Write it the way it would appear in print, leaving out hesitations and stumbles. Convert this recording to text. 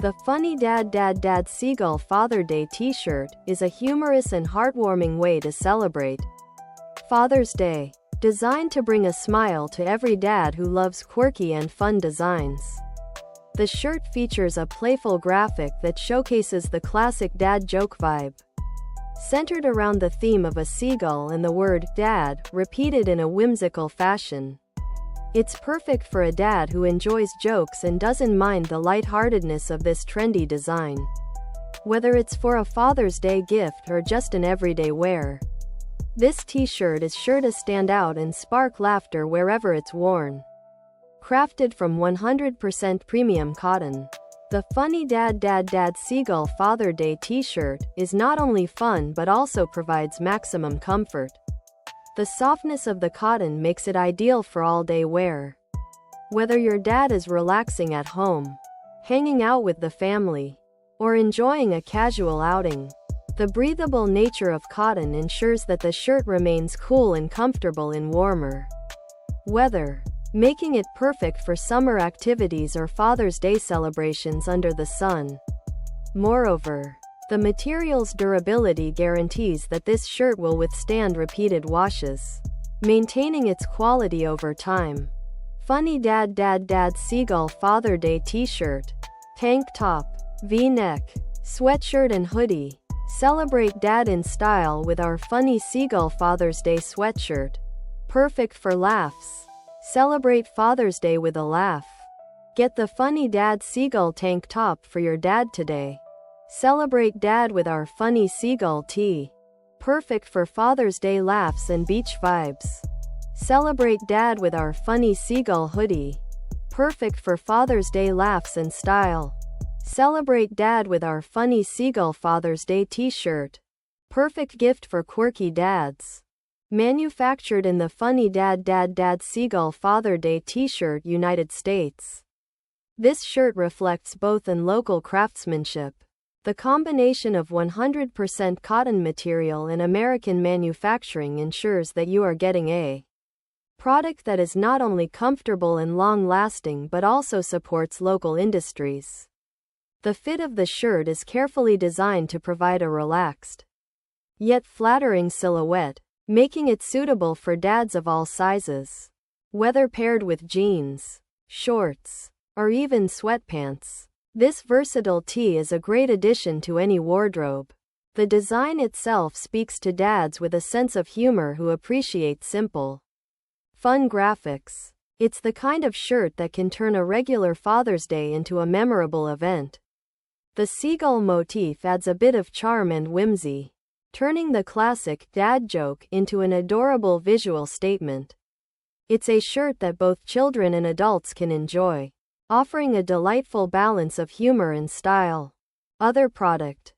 The Funny Dad Seagull Father Day t-shirt is a humorous and heartwarming way to celebrate Father's Day. Designed to bring a smile to every dad who loves quirky and fun designs. The shirt features a playful graphic that showcases the classic dad joke vibe. Centered around the theme of a seagull and the word dad, repeated in a whimsical fashion. It's perfect for a dad who enjoys jokes and doesn't mind the lightheartedness of this trendy design. Whether it's for a Father's Day gift or just an everyday wear, this t-shirt is sure to stand out and spark laughter wherever it's worn. Crafted from 100% premium cotton, the Funny Dad Seagull Father Day t-shirt is not only fun but also provides maximum comfort. The softness of the cotton makes it ideal for all-day wear. Whether your dad is relaxing at home, hanging out with the family, or enjoying a casual outing, the breathable nature of cotton ensures that the shirt remains cool and comfortable in warmer weather, making it perfect for summer activities or Father's Day celebrations under the sun. Moreover, the material's durability guarantees that this shirt will withstand repeated washes, maintaining its quality over time. Funny Dad Seagull Father Day t-shirt, tank top, V-neck, sweatshirt and hoodie. Celebrate dad in style with our Funny Seagull Father's Day sweatshirt. Perfect for laughs. Celebrate Father's Day with a laugh. Get the Funny Dad Seagull tank top for your dad today. Celebrate dad with our Funny Seagull tee. Perfect for Father's Day laughs and beach vibes. Celebrate dad with our Funny Seagull hoodie. Perfect for Father's Day laughs and style. Celebrate dad with our Funny Seagull Father's Day t-shirt. Perfect gift for quirky dads. Manufactured in the Funny Dad Seagull Father Day t-shirt, United States. This shirt reflects both in local craftsmanship. The combination of 100% cotton material and American manufacturing ensures that you are getting a product that is not only comfortable and long-lasting but also supports local industries. The fit of the shirt is carefully designed to provide a relaxed, yet flattering silhouette, making it suitable for dads of all sizes. Whether paired with jeans, shorts, or even sweatpants, this versatile tee is a great addition to any wardrobe. The design itself speaks to dads with a sense of humor who appreciate simple, fun graphics. It's the kind of shirt that can turn a regular Father's Day into a memorable event. The seagull motif adds a bit of charm and whimsy, turning the classic dad joke into an adorable visual statement. It's a shirt that both children and adults can enjoy, offering a delightful balance of humor and style. Other product